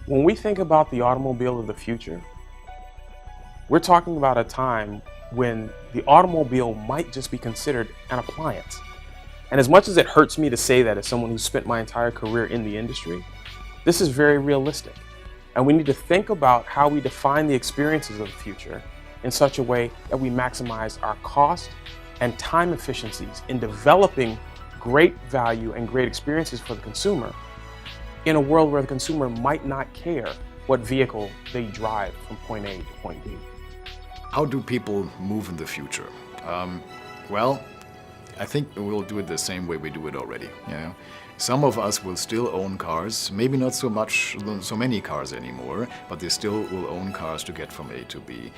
When we think about the automobile of the future, we're talking about a time when the automobile might just be considered an appliance. And as much as it hurts me to say that as someone who's spent my entire career in the industry, this is very realistic. And we need to think about how we define the experiences of the future in such a way that we maximize our cost and time efficiencies in developing great value and great experiences for the consumer in a world where the consumer might not care what vehicle they drive from point A to point B. How do people move in the future? Well, I think we'll do it the same way we do it already. You know? Some of us will still own cars, maybe not so many cars anymore, but they still will own cars to get from A to B.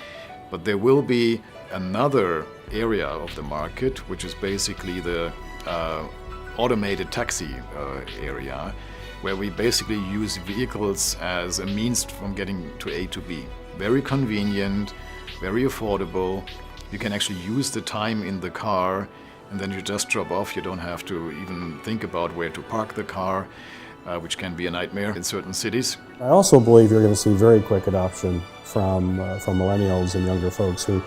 But there will be another area of the market, which is basically the automated taxi area, where we basically use vehicles as a means from getting to A to B. Very convenient, very affordable. You can actually use the time in the car, and then you just drop off. You don't have to even think about where to park the car, which can be a nightmare in certain cities. I also believe you're going to see very quick adoption from millennials and younger folks who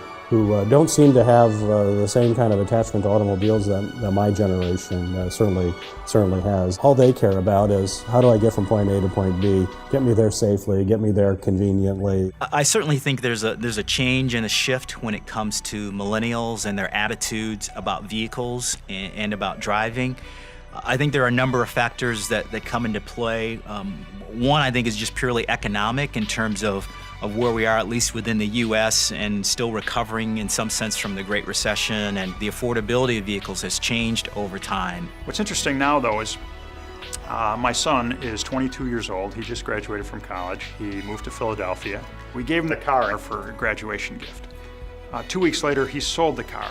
don't seem to have the same kind of attachment to automobiles that my generation certainly has. All they care about is, how do I get from point A to point B? Get me there safely, get me there conveniently. I certainly think there's a change and a shift when it comes to millennials and their attitudes about vehicles and about driving. I think there are a number of factors that come into play. One, I think, is just purely economic in terms of where we are, at least within the U.S., and still recovering in some sense from the Great Recession, and the affordability of vehicles has changed over time. What's interesting now, though, is my son is 22 years old. He just graduated from college. He moved to Philadelphia. We gave him the car for a graduation gift. 2 weeks later, he sold the car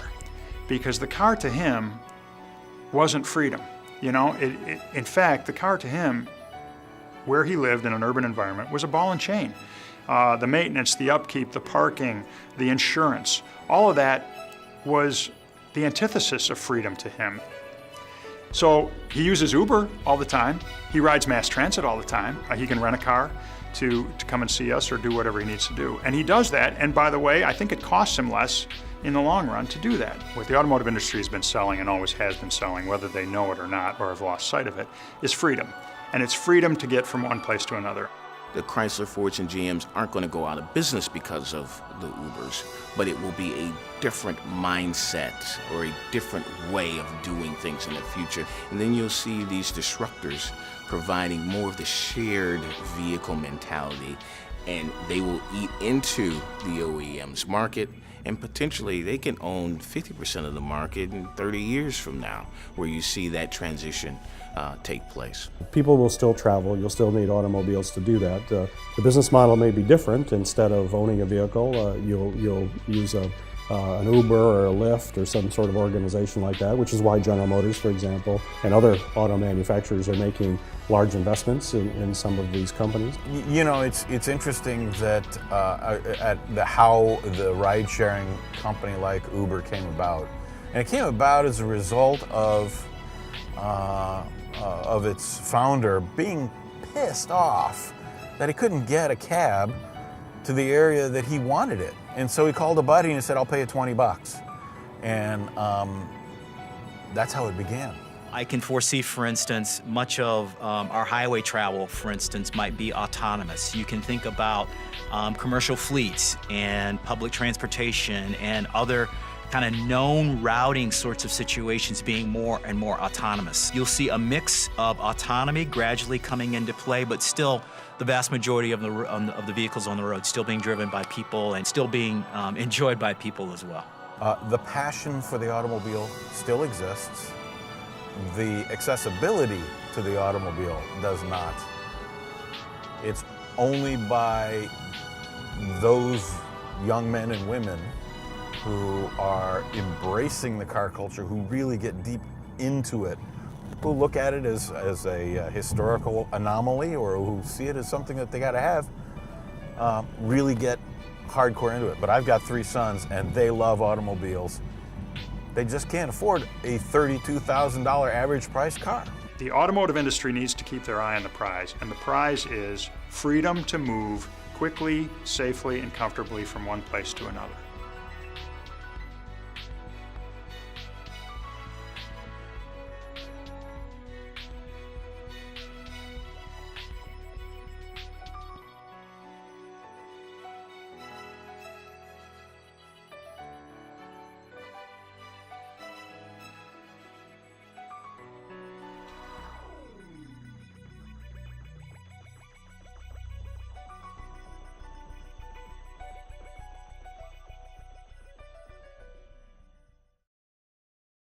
because the car to him wasn't freedom. You know, in fact, the car to him, where he lived in an urban environment, was a ball and chain. The maintenance, the upkeep, the parking, the insurance, all of that was the antithesis of freedom to him. So he uses Uber all the time. He rides mass transit all the time. He can rent a car to come and see us or do whatever he needs to do. And he does that, and by the way, I think it costs him less in the long run to do that. What the automotive industry has been selling, and always has been selling, whether they know it or not or have lost sight of it, is freedom. And it's freedom to get from one place to another. The Chrysler, Fords, and GMs aren't going to go out of business because of the Ubers, but it will be a different mindset or a different way of doing things in the future. And then you'll see these disruptors providing more of the shared vehicle mentality, and they will eat into the OEM's market, and potentially they can own 50% of the market in 30 years from now, where you see that transition take place. People will still travel. You'll still need automobiles to do that. The business model may be different. Instead of owning a vehicle, you'll use an Uber or a Lyft or some sort of organization like that, which is why General Motors, for example, and other auto manufacturers are making large investments in some of these companies. You know, it's interesting that how the ride-sharing company like Uber came about. And it came about as a result of its founder being pissed off that he couldn't get a cab to the area that he wanted it. And so he called a buddy and he said, I'll pay you $20. And that's how it began. I can foresee, for instance, much of our highway travel, for instance, might be autonomous. You can think about commercial fleets and public transportation and other kind of known routing sorts of situations being more and more autonomous. You'll see a mix of autonomy gradually coming into play, but still the vast majority of the vehicles on the road still being driven by people and still being enjoyed by people as well. The passion for the automobile still exists. The accessibility to the automobile does not. It's only by those young men and women who are embracing the car culture, who really get deep into it, who look at it as a historical anomaly or who see it as something that they got to have, really get hardcore into it. But I've got 3 sons and they love automobiles. They just can't afford a $32,000 average price car. The automotive industry needs to keep their eye on the prize, and the prize is freedom to move quickly, safely, and comfortably from one place to another.